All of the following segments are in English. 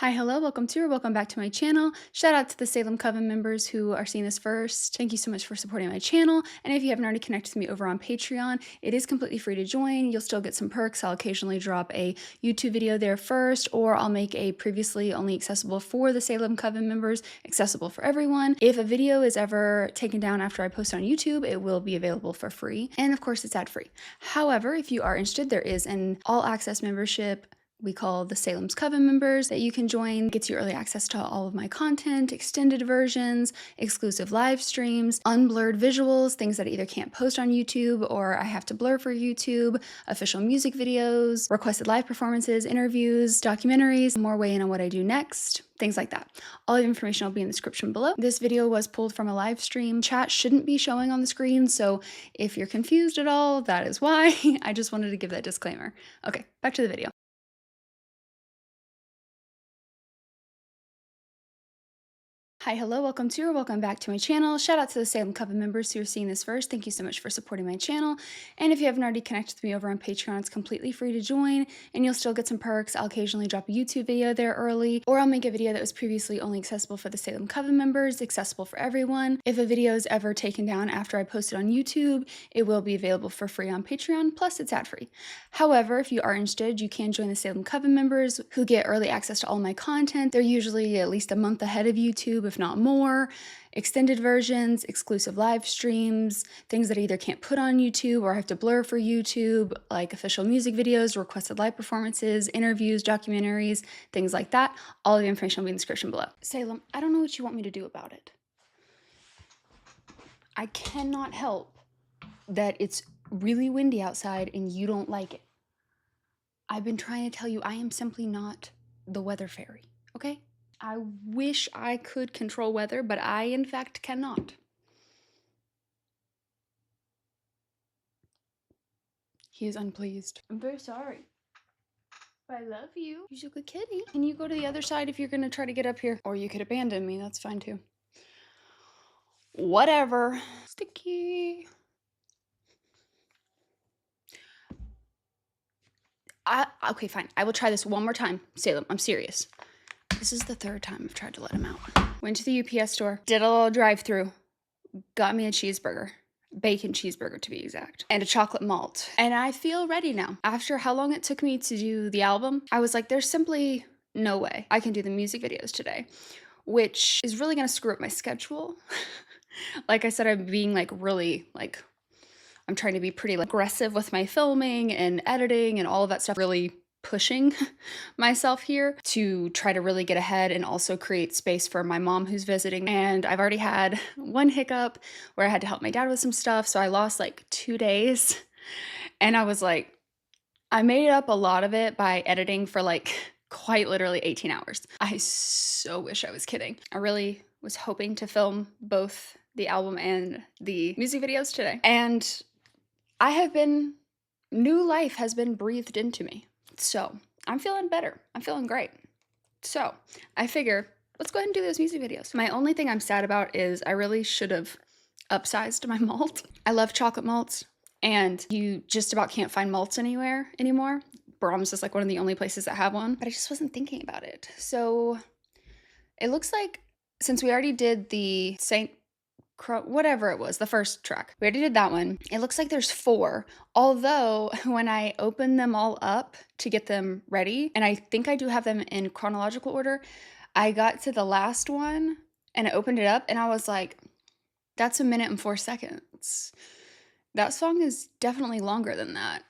Hi, hello, welcome to or welcome back to my channel. Shout out to the Salem Coven members who are seeing this first. Thank you so much for supporting my channel. And if you haven't already connected with me over on Patreon, it is completely free to join. You'll still get some perks. I'll occasionally drop a YouTube video there first, or I'll make a previously only accessible for the Salem Coven members, accessible for everyone. If a video is ever taken down after I post on YouTube, it will be available for free. And of course, it's ad-free. However, if you are interested, there is an all-access membership we call the Salem's Coven members that you can join. Gets you early access to all of my content, extended versions, exclusive live streams, unblurred visuals, things that I either can't post on YouTube or I have to blur for YouTube, official music videos, requested live performances, interviews, documentaries, more weigh in on what I do next, things like that. All the information will be in the description below. This video was pulled from a live stream. Chat shouldn't be showing on the screen, so if you're confused at all, that is why. I just wanted to give that disclaimer. Okay, back to the video. Hi, hello, welcome to or welcome back to my channel. Shout out to the Salem Coven members who are seeing this first. Thank you so much for supporting my channel. And if you haven't already connected with me over on Patreon, it's completely free to join and you'll still get some perks. I'll occasionally drop a YouTube video there early, or I'll make a video that was previously only accessible for the Salem Coven members, accessible for everyone. If a video is ever taken down after I post it on YouTube, it will be available for free on Patreon, plus it's ad-free. However, if you are interested, you can join the Salem Coven members who get early access to all my content. They're usually at least a month ahead of YouTube, if not more. Extended versions, exclusive live streams, things that I either can't put on YouTube or I have to blur for YouTube, like official music videos, requested live performances, interviews, documentaries, things like that. All of the information will be in the description below. Salem, I don't know what you want me to do about it. I cannot help that it's really windy outside and you don't like it. I've been trying to tell you I am simply not the weather fairy, okay? I wish I could control weather, but I, in fact, cannot. He is unpleased. I'm very sorry. But I love you. You're a good kitty. Can you go to the other side if you're gonna try to get up here? Or you could abandon me, that's fine too. Whatever. Sticky. Okay, fine. I will try this one more time. Salem, I'm serious. This is the third time I've tried to let him out. Went to the UPS store, did a little drive-through, got me a cheeseburger, bacon cheeseburger to be exact, and a chocolate malt. And I feel ready now. After how long it took me to do the album, I was like, there's simply no way I can do the music videos today, which is really gonna screw up my schedule. Like I said, I'm being I'm trying to be pretty aggressive with my filming and editing and all of that stuff, really pushing myself here to try to really get ahead and also create space for my mom who's visiting. And I've already had one hiccup where I had to help my dad with some stuff, so I lost like 2 days. And I was like, I made up a lot of it by editing for like quite literally 18 hours. I so wish I was kidding. I really was hoping to film both the album and the music videos today. And new life has been breathed into me. So I'm feeling better. I'm feeling great. So I figure, let's go ahead and do those music videos. My only thing I'm sad about is I really should have upsized my malt. I love chocolate malts, and you just about can't find malts anywhere anymore. Brahms is like one of the only places that have one, but I just wasn't thinking about it. So it looks like since we already did the whatever it was, the first track. We already did that one. It looks like there's 4, although when I open them all up to get them ready, and I think I do have them in chronological order, I got to the last one and I opened it up and I was like, that's 1 minute and 4 seconds. That song is definitely longer than that.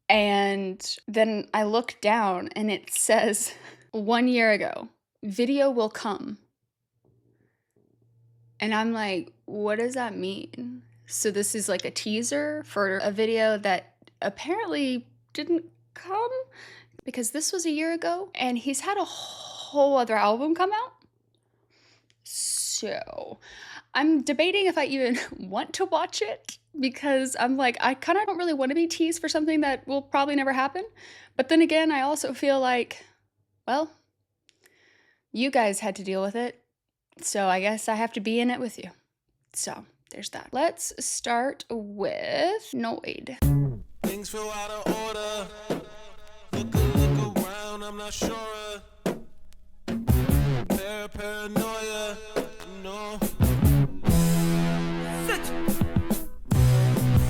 And then I look down and it says 1 year ago, video will come. And I'm like, what does that mean? So this is like a teaser for a video that apparently didn't come, because this was a year ago and he's had a whole other album come out. So I'm debating if I even want to watch it, because I'm like, I kind of don't really want to be teased for something that will probably never happen. But then again, I also feel like, well, you guys had to deal with it, so I guess I have to be in it with you. So there's that. Let's start with Noid. Things feel out of order. Look around, I'm not sure. paranoia, no.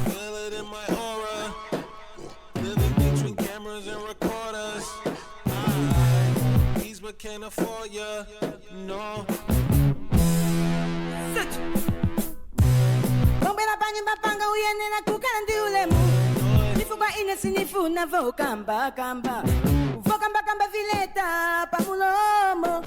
Feel it in my aura. Living between cameras and recorders. He's but can't afford ya, no. Sinifuna vokamba kamba vokamba kamba vileta pamulomo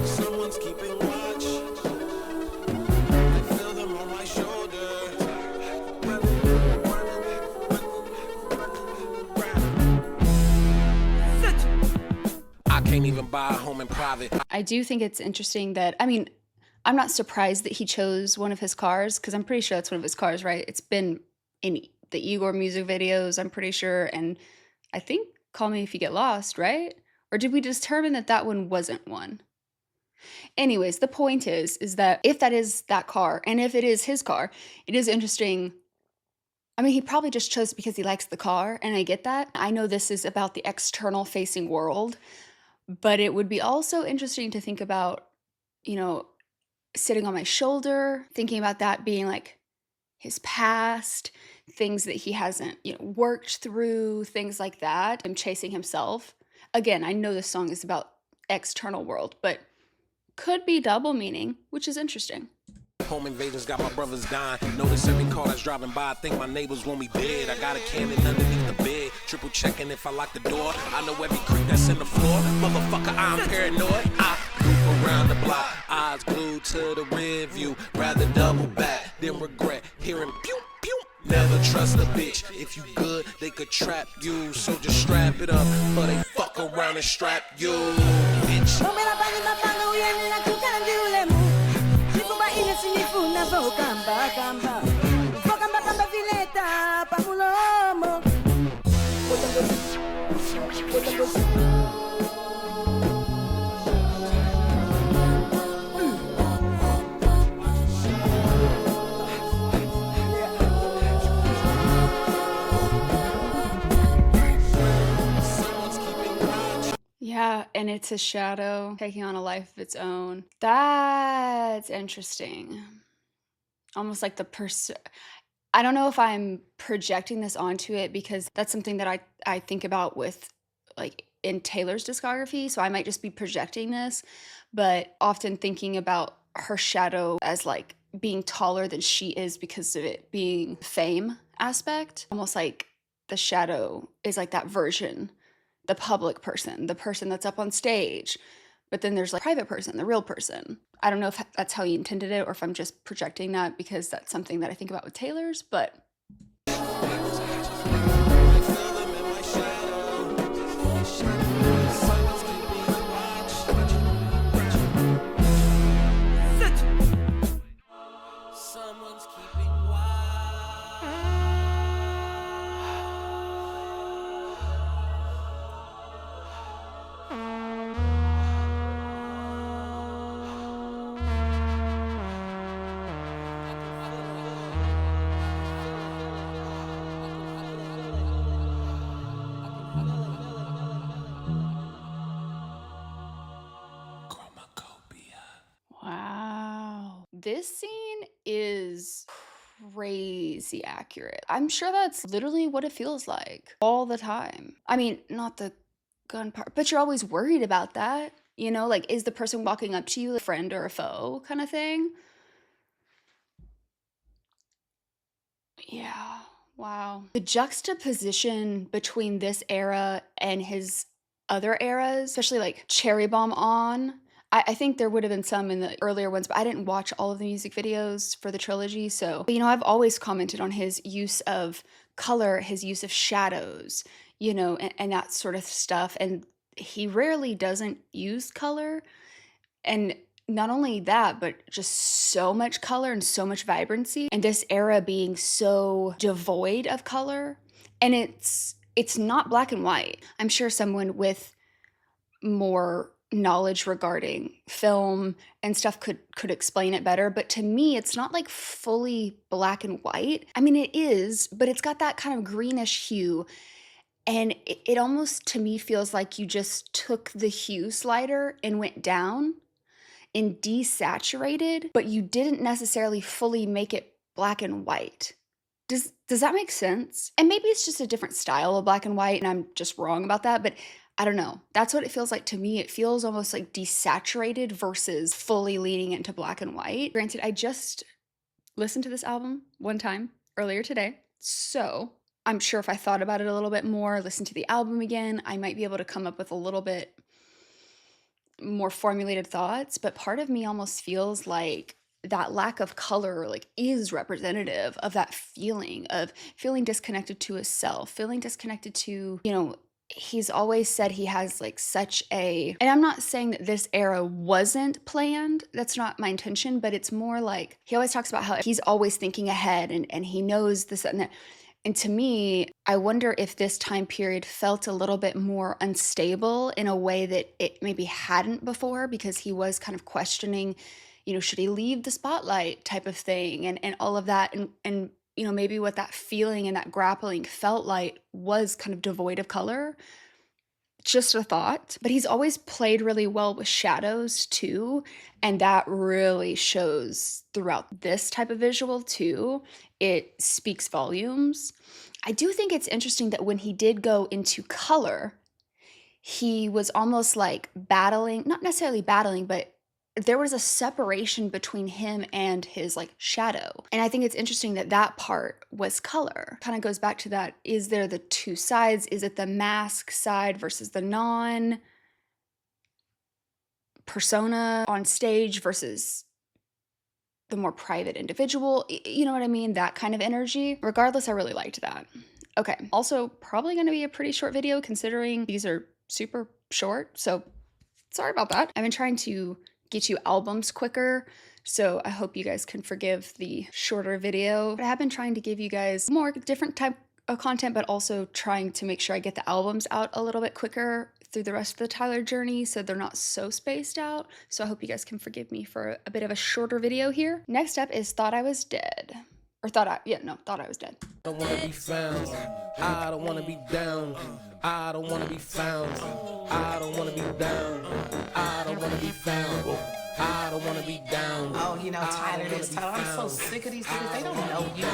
Someone's keeping watch. I feel them on my shoulder. I can't even buy a home in private. I do think it's interesting that, I mean, I'm not surprised that he chose one of his cars because I'm pretty sure that's one of his cars, right? It's been in the Igor music videos, I'm pretty sure. And I think Call Me If You Get Lost, right? Or did we determine that that one wasn't one? Anyways, the point is that if that is that car, and if it is his car, it is interesting. I mean, he probably just chose it because he likes the car, and I get that. I know this is about the external facing world, but it would be also interesting to think about, you know, sitting on my shoulder, thinking about that being like his past, things that he hasn't, worked through, things like that. I'm chasing himself. Again, I know this song is about external world, but could be double meaning, which is interesting. Home invasions got my brothers dying. Notice every car that's driving by. I think my neighbors want me dead. I got a cannon underneath the bed. Triple checking if I lock the door. I know every creek that's in the floor. Motherfucker, I'm paranoid. I loop around the block. Eyes glued to the rear view. Rather double back than regret hearing pew pew. Never trust a bitch. If you good, they could trap you. So just strap it up. But they fuck around and strap you, bitch. Sinifuna vokamba kamba vokamba kamba vileta pamulomo Yeah, and it's a shadow taking on a life of its own. That's interesting. Almost like the person. I don't know if I'm projecting this onto it because that's something that I think about with like in Taylor's discography. So I might just be projecting this, but often thinking about her shadow as like being taller than she is because of it being fame aspect. Almost like the shadow is like that version, the public person, the person that's up on stage. But then there's like private person, the real person. I don't know if that's how he intended it or if I'm just projecting that because that's something that I think about with Taylor's, but Chromakopia. wow. This scene is crazy accurate. I'm sure that's literally what it feels like all the time. I mean, not the gun part, but you're always worried about that. Like, is the person walking up to you a friend or a foe kind of thing? Yeah, wow. The juxtaposition between this era and his other eras, especially like Cherry Bomb On. I think there would have been some in the earlier ones, but I didn't watch all of the music videos for the trilogy. So, I've always commented on his use of color, his use of shadows, and that sort of stuff. And he rarely doesn't use color. And not only that, but just so much color and so much vibrancy. And this era being so devoid of color. And it's not black and white. I'm sure someone with more knowledge regarding film and stuff could explain it better, but to me it's not like fully black and white. I mean it is, but it's got that kind of greenish hue, and it almost to me feels like you just took the hue slider and went down and desaturated, but you didn't necessarily fully make it black and white. Does that make sense? And maybe it's just a different style of black and white and I'm just wrong about that, but I don't know. That's what it feels like to me. It feels almost like desaturated versus fully leaning into black and white. Granted, I just listened to this album one time earlier today, so I'm sure if I thought about it a little bit more, listened to the album again, I might be able to come up with a little bit more formulated thoughts, but part of me almost feels like that lack of color like is representative of that feeling of feeling disconnected to his self, feeling disconnected to, he's always said he has like such a, and I'm not saying that this era wasn't planned, that's not my intention, but it's more like he always talks about how he's always thinking ahead and he knows this and that. And to me, I wonder if this time period felt a little bit more unstable in a way that it maybe hadn't before, because he was kind of questioning, should he leave the spotlight type of thing and all of that. And maybe what that feeling and that grappling felt like was kind of devoid of color. Just a thought. But he's always played really well with shadows too. And that really shows throughout this type of visual too. It speaks volumes. I do think it's interesting that when he did go into color, he was almost like battling, not necessarily battling, but there was a separation between him and his like shadow. And I think it's interesting that that part was color. Kind of goes back to that, is there the two sides? Is it the mask side versus the non persona on stage versus the more private individual? You know what I mean? That kind of energy. Regardless, I really liked that. Okay. Also, probably going to be a pretty short video considering these are super short. So sorry about that. I've been trying to get you albums quicker, so I hope you guys can forgive the shorter video. But I have been trying to give you guys more different type of content, but also trying to make sure I get the albums out a little bit quicker through the rest of the Tyler journey so they're not so spaced out. So I hope you guys can forgive me for a bit of a shorter video here. Next up is Thought I Was Dead. Or Thought I Was Dead. I don't wanna be found. I don't wanna be down. I don't wanna be found. I don't wanna be down. I don't wanna be found. I don't wanna be down. Oh, Tyler, this Tyler. I'm so sick of these niggas. They don't know you.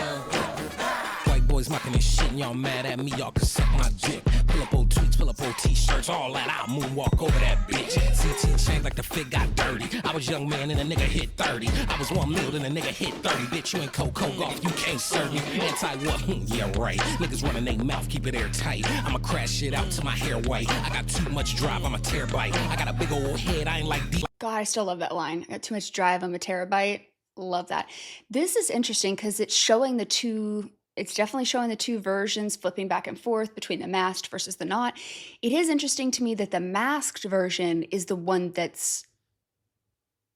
White boys mocking this shit and y'all mad at me, y'all can suck my dick. Pull up old tweets, pull up old t-shirts, all that, I'll moonwalk over that bitch. CT changed like the fit got dirty. I was young man and a nigga hit 30. I was 1 mil and a nigga hit 30. Bitch, you ain't Coco golf, you can't serve me. Anti what? Yeah, right. Niggas running they mouth, keep it airtight. I'ma crash shit out till my hair white. I got too much drive, I'm a terabyte. I got a big old head, I ain't like D. God, I still love that line. I got too much drive, I'm a terabyte. Love that. This is interesting because it's showing the two. It's definitely showing the two versions flipping back and forth between the masked versus the not. It is interesting to me that the masked version is the one that's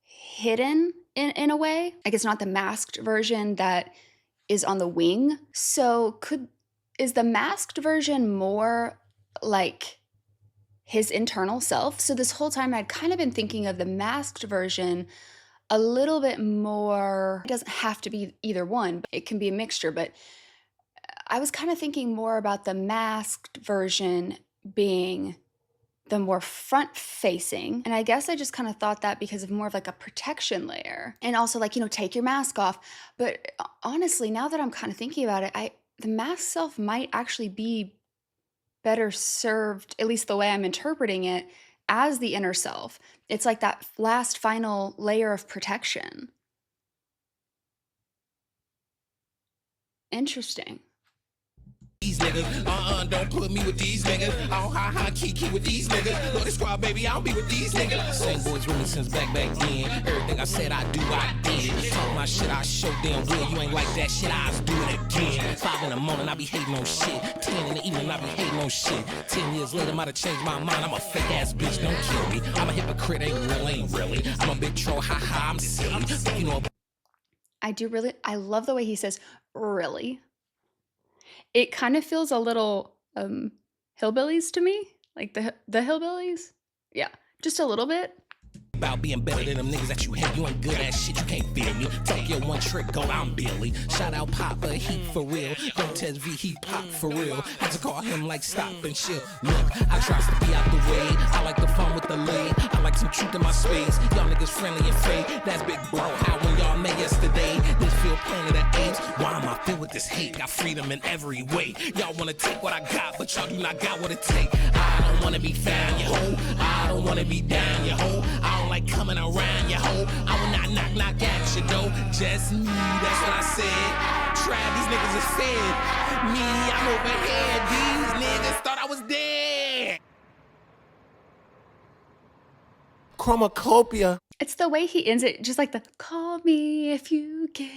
hidden in a way. Like it's not the masked version that is on the wing. So is the masked version more like his internal self? So this whole time I'd kind of been thinking of the masked version a little bit more. It doesn't have to be either one, it can be a mixture, but I was kind of thinking more about the masked version being the more front facing. And I guess I just kind of thought that because of more of like a protection layer. And also like, take your mask off. But honestly, now that I'm kind of thinking about it, the mask self might actually be better served, at least the way I'm interpreting it, as the inner self. It's like that last final layer of protection. Interesting. These niggas, don't put me with these niggas. I don't high key with these niggas. Look, this squad, baby, I don't be with these niggas. Same boys with me since back then. Everything I said I do, I did. Talk my shit, I show damn well. You ain't like that shit, I was doing it again. 5 in the morning, I be hating on shit. 10 in the evening, I be hating on shit. 10 years later, might have changed my mind. I'm a fake ass bitch, don't kill me. I'm a hypocrite, ain't really. I'm a big troll, haha, I'm silly. I love the way he says, really. It kind of feels a little hillbillies to me, like the hillbillies. Yeah, Just a little bit. About being better than them niggas that you hate. You ain't good at shit, you can't feel me. Talk your one trick, go, I'm Billy. Shout out Papa, he for real. Don't test V, he pop for real. Had to call him like stop and chill. Look, I tries to be out the way. I like the fun with the lay. I like some truth in my space. Y'all niggas friendly and fake. That's big bro, how when y'all met yesterday. This feel planet of apes. Why am I filled with this hate? Got freedom in every way. Y'all wanna take what I got, but y'all do not got what it take. I don't wanna be found, you hoe. I don't wanna be down, you hoe. I don't like coming around, you hoe. I will not knock at you, though. Just me, that's what I said. Try these niggas is fed. Me, I'm overhead. These niggas thought I was dead. Chromakopia. It's the way he ends it, just like the call me if you get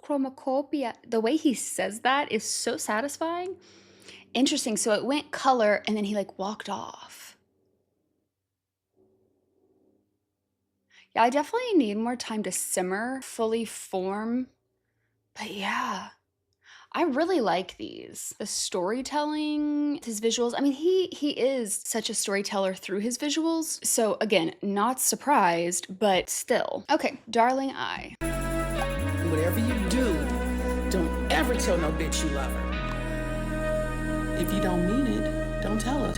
Chromakopia. The way he says that is so satisfying. Interesting. So it went color and then he like walked off. Yeah, I definitely need more time to simmer, fully form. But yeah, I really like these. The storytelling, his visuals. I mean, he is such a storyteller through his visuals. So again, not surprised, but still. Okay, Darling I. Whatever you do, don't ever tell no bitch you love her. If you don't mean it, don't tell her.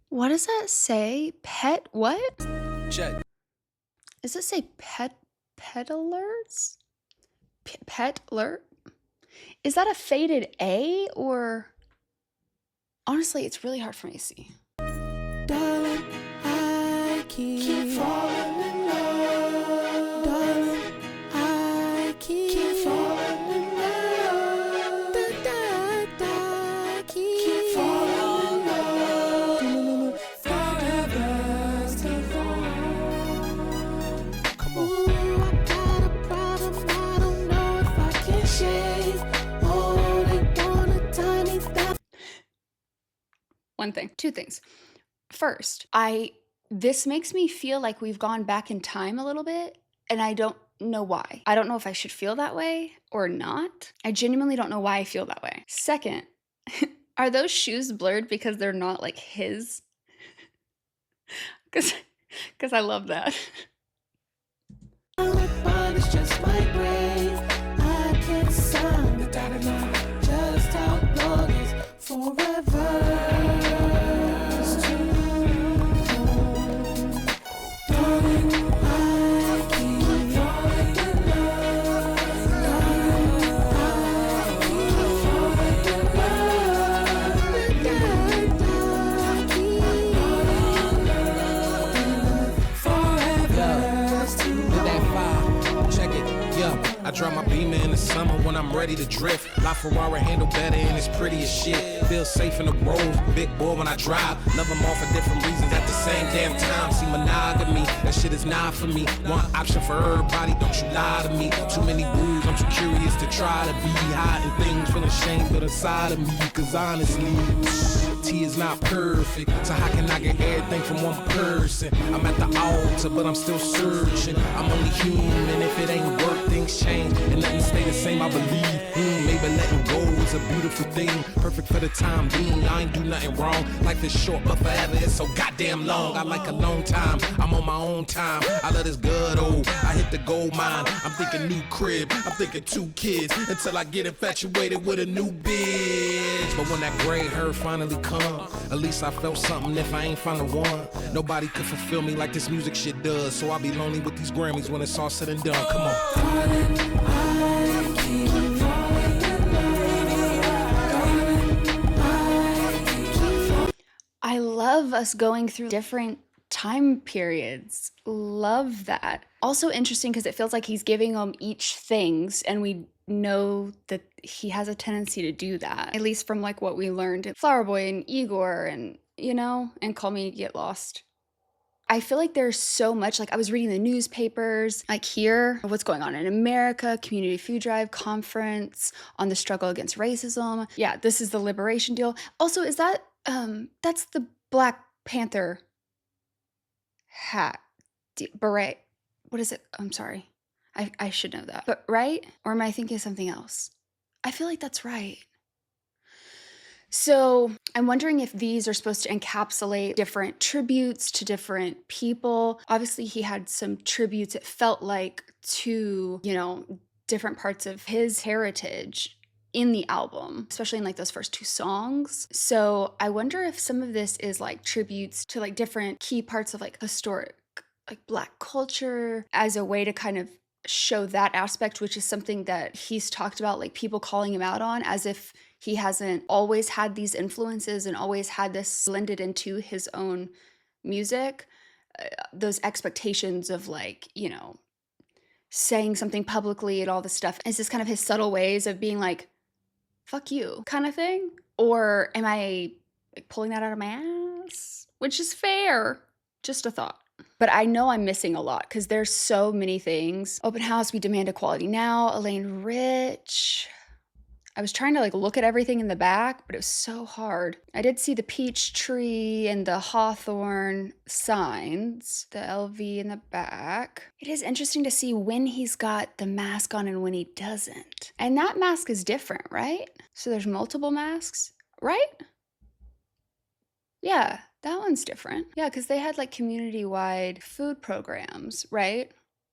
What does that say? Pet what? Check. Does it say pet alerts? Pet alert? Is that a faded A or? Honestly, it's really hard for me to see. Darling, I keep falling in love. Darling, I keep falling in love. Keep falling in love. Forever's too long. Come on. Ooh, I got a problem, I don't know if I can shake. Oh, they want a tiny that. One thing, two things. First, this makes me feel like we've gone back in time a little bit, and I don't know why. I don't know if I should feel that way or not. I genuinely don't know why I feel that way. Second, are those shoes blurred because they're not like his? Because I love that. But it's just my brain. I can't sound the data now. Just how long is forever. It's too long. Darling, I keep falling in love. Darling, I keep falling in love. I keep falling in love. Forever. It's too Hit that 5, check it, yeah. I drop my Beamer in the summer when I'm ready to drift. LaFerrari handle better and it's pretty as shit. Feel safe in the road, big boy when I drive. Love them all for different reasons at the same damn time. See monogamy, that shit is not for me. One option for everybody, don't you lie to me. Too many rules, I'm too curious to try to be hiding things, feeling shame but inside of me. Cause honestly, T is not perfect, so how can I get everything from one person? I'm at the altar, but I'm still searching. I'm only human, if it ain't work, things change. And nothing stay the same, I believe. Maybe letting go is a beautiful thing. Perfect for the time being, I ain't do nothing wrong. Life is short, but forever is so goddamn long. I like a long time, I'm on my own time. I love this good old, I hit the gold mine. I'm thinking new crib, I'm thinking 2 kids. Until I get infatuated with a new bitch. But when that gray hair finally come, at least I felt something if I ain't found the one. Nobody could fulfill me like this music shit does. So I'll be lonely with these Grammys when it's all said and done. Come on. Darling, I keep falling in love. Darling, I keep falling. I love us going through different time periods. Love that. Also interesting because it feels like he's giving them each things, and we know that he has a tendency to do that, at least from like what we learned in Flower Boy and Igor and, you know, and Call Me Get Lost. I feel like there's so much, like I was reading the newspapers, like here, what's going on in America, Community Food Drive Conference on the struggle against racism. Yeah, this is the liberation deal. Also, is that, that's the Black Panther hat, beret. What is it? I'm sorry. I should know that. But right? Or am I thinking of something else? I feel like that's right. So I'm wondering if these are supposed to encapsulate different tributes to different people. Obviously, he had some tributes, it felt like, to, different parts of his heritage in the album, especially in like those first two songs. So I wonder if some of this is like tributes to like different key parts of like historic, like Black culture, as a way to kind of show that aspect, which is something that he's talked about, like people calling him out on, as if he hasn't always had these influences and always had this blended into his own music. Those expectations of like, saying something publicly and all this stuff. Is this kind of his subtle ways of being like, fuck you kind of thing? Or am I like pulling that out of my ass? Which is fair. Just a thought. But I know I'm missing a lot because there's so many things. Open House, We Demand Equality Now, Elaine Rich. I was trying to like look at everything in the back, but it was so hard. I did see the peach tree and the hawthorn signs, the LV in the back. It is interesting to see when he's got the mask on and when he doesn't. And that mask is different, right? So there's multiple masks, right? Yeah, that one's different. Yeah, because they had like community-wide food programs, right?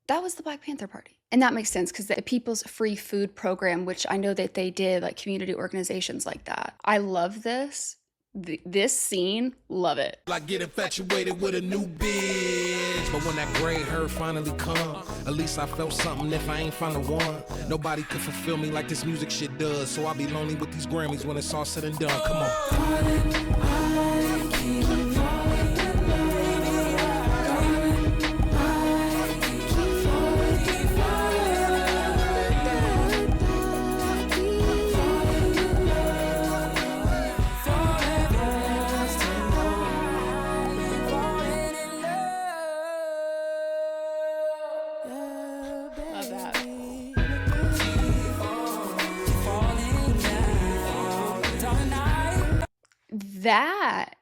That was the Black Panther Party. And that makes sense because the People's Free Food Program, which I know that they did, like community organizations like that. I love this. This scene, love it. I get infatuated with a new bitch, but when that gray hair finally come, at least I felt something if I ain't found the one. Nobody could fulfill me like this music shit does, so I'll be lonely with these Grammys when it's all said and done. Come on. Love that. That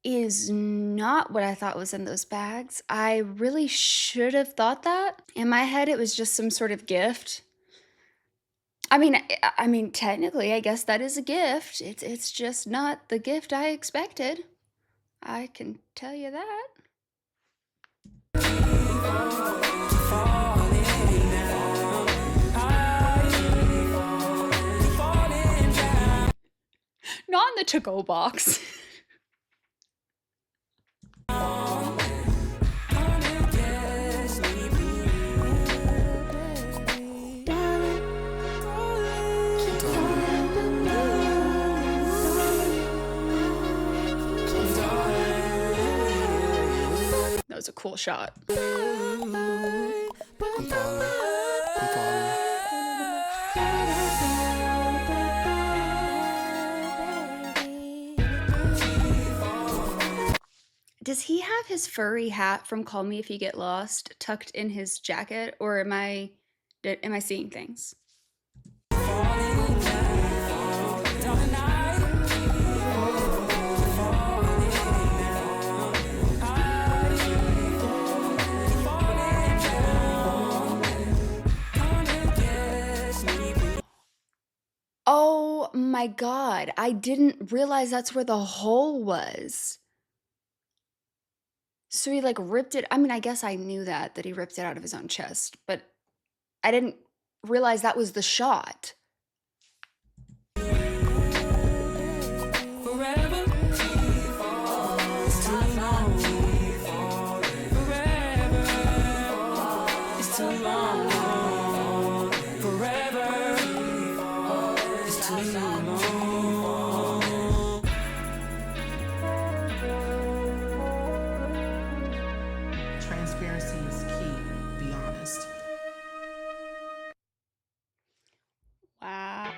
is not what I thought was in those bags. I really should have thought that. In my head, it was just some sort of gift. I mean, technically, I guess that is a gift. It's just not the gift I expected. I can tell you that. Not in the to-go box. That was a cool shot. Does he have his furry hat from Call Me If You Get Lost tucked in his jacket, or am I seeing things? Oh my God, I didn't realize that's where the hole was. So he like ripped it. I mean, I guess I knew that he ripped it out of his own chest, but I didn't realize that was the shot. Transparency is key, be honest. Wow.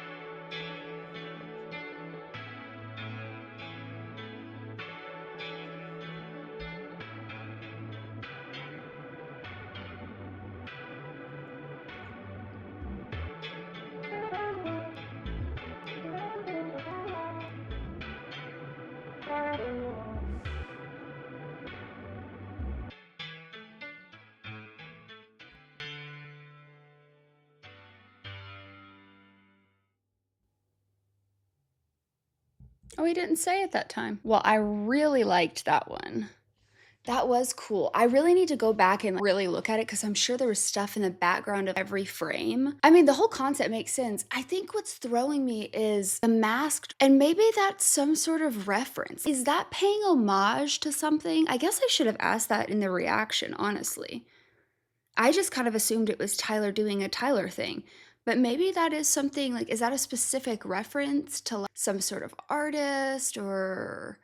Oh, he didn't say it that time. Well, I really liked that one. That was cool. I really need to go back and really look at it because I'm sure there was stuff in the background of every frame. I mean, the whole concept makes sense. I think what's throwing me is the masked, and maybe that's some sort of reference. Is that paying homage to something? I guess I should have asked that in the reaction, honestly. I just kind of assumed it was Tyler doing a Tyler thing. But maybe that is something like, is that a specific reference to like some sort of artist or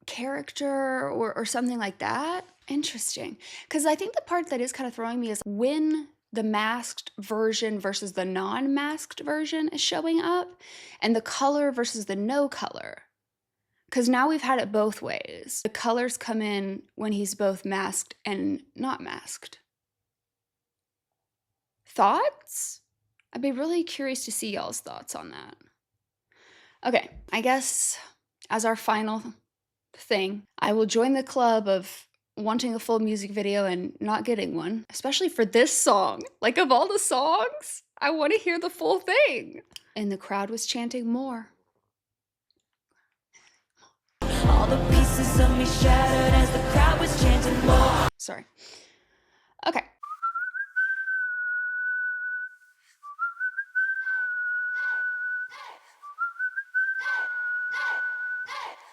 character or something like that? Interesting. Because I think the part that is kind of throwing me is when the masked version versus the non-masked version is showing up, and the color versus the no color. Because now we've had it both ways. The colors come in when he's both masked and not masked. Thoughts? I'd be really curious to see y'all's thoughts on that. Okay, I guess as our final thing, I will join the club of wanting a full music video and not getting one, especially for this song. Like, of all the songs, I want to hear the full thing. And the crowd was chanting more. All the pieces of me shattered as the crowd was chanting more. Sorry. Okay.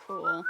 Cool.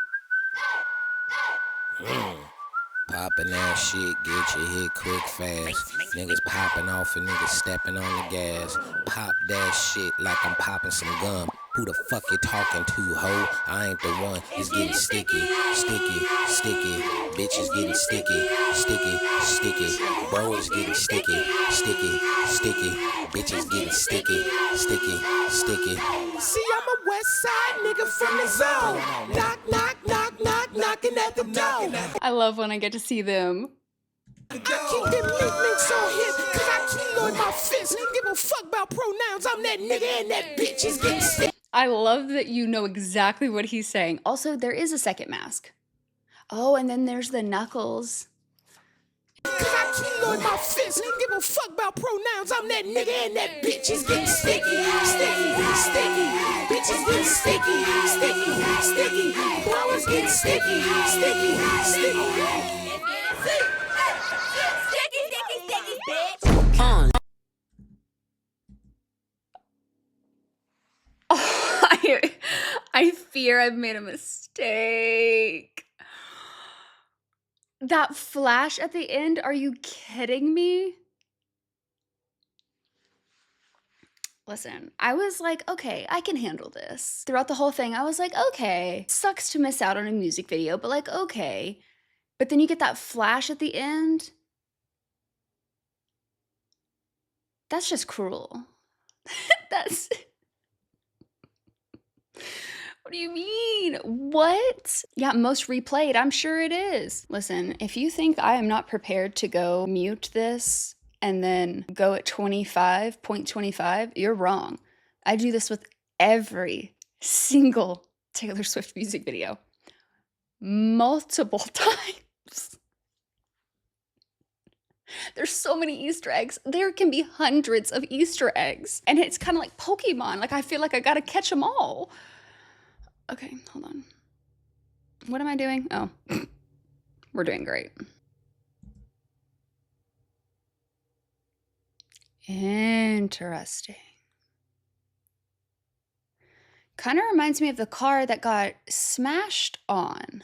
Poppin' that shit, get your hit quick fast. Niggas popping off and niggas stepping on the gas. Pop that shit like I'm popping some gum. Who the fuck you talking to, ho? I ain't the one. It's getting sticky, sticky, sticky. Bitches getting sticky, sticky, sticky. Bro is getting sticky, sticky, sticky. Bitches getting sticky, sticky, sticky. See, I'm a west side nigga from the zone. Knock, knock, knock, knock, knocking at the door. I love when I get to see them. I keep them nicknames on him, cause I keloid my fist. Give a fuck about pronouns, I'm that nigga and that bitch is getting sticky. I love that you know exactly what he's saying. Also, there is a second mask. Oh, and then there's the knuckles. Cause I keloid my fist. Give a fuck about pronouns, I'm that nigga and that bitch is getting sticky. Sticky, sticky. Bitches getting sticky, sticky, sticky. Bro is getting sticky, sticky, sticky. I fear I've made a mistake. That flash at the end, are you kidding me? Listen, I was like, okay, I can handle this. Throughout the whole thing, I was like, okay, sucks to miss out on a music video, but like, okay. But then you get that flash at the end. That's just cruel. That's... What do you mean? What? Yeah, most replayed. I'm sure it is. Listen, if you think I am not prepared to go mute this and then go at 25.25, you're wrong. I do this with every single Taylor Swift music video. Multiple times. There's so many Easter eggs. There can be hundreds of Easter eggs. And it's kind of like Pokemon. Like, I feel like I gotta catch them all. Okay, hold on. What am I doing? Oh, we're doing great. Interesting. Kind of reminds me of the car that got smashed on.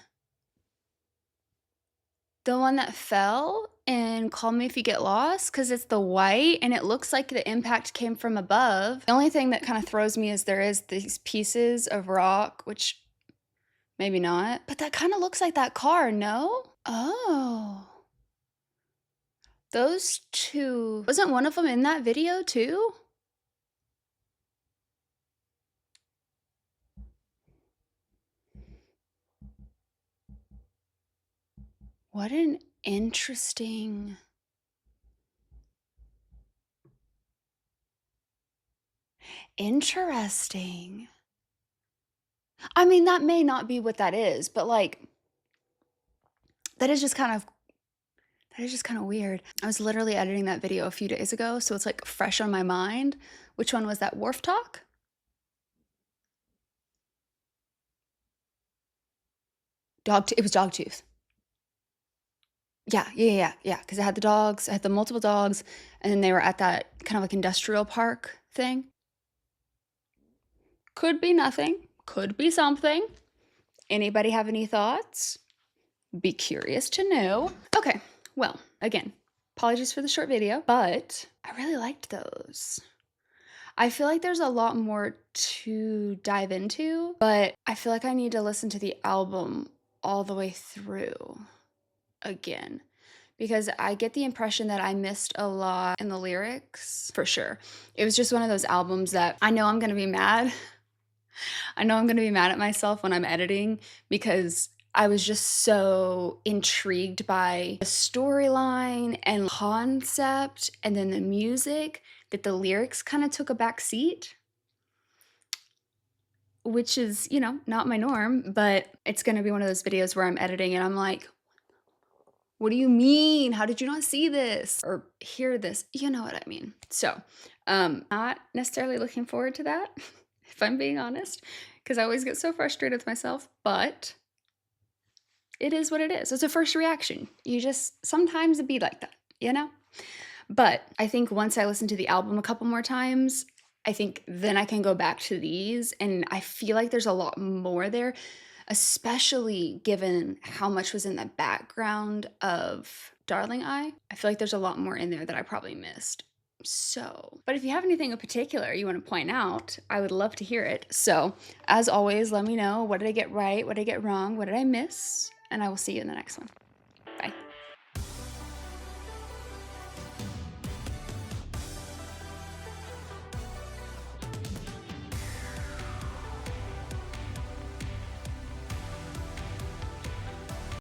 The one that fell in Call Me If You Get Lost, because it's the white and it looks like the impact came from above. The only thing that kind of throws me is there is these pieces of rock, which maybe not, but that kind of looks like that car, no? Oh. Those two, wasn't one of them in that video too? What an interesting... Interesting. I mean, that may not be what that is, but like, that is just kind of weird. I was literally editing that video a few days ago, so it's like fresh on my mind. Which one was that? Wharf Talk? it was Dogtooth. Yeah. Because I had the dogs, I had the multiple dogs, and then they were at that kind of like industrial park thing. Could be nothing, could be something. Anybody have any thoughts? Be curious to know. Okay, well, again, apologies for the short video, but I really liked those. I feel like there's a lot more to dive into, but I feel like I need to listen to the album all the way through again, because I get the impression that I missed a lot in the lyrics, for sure. It was just one of those albums that I know I'm gonna be mad. I know I'm gonna be mad at myself when I'm editing because I was just so intrigued by the storyline and concept and then the music that the lyrics kind of took a back seat, which is, you know, not my norm, but it's gonna be one of those videos where I'm editing and I'm like, what do you mean? How did you not see this or hear this? You know what I mean. So, not necessarily looking forward to that, if I'm being honest, because I always get so frustrated with myself, but it is what it is. It's a first reaction. You just, sometimes it be like that, you know? But I think once I listen to the album a couple more times, I think then I can go back to these, and I feel like there's a lot more there, especially given how much was in the background of Darling I feel like there's a lot more in there that I probably missed. So, but if you have anything in particular you want to point out, I would love to hear it. So, as always, let me know, what did I get right? What did I get wrong? What did I miss? And I will see you in the next one.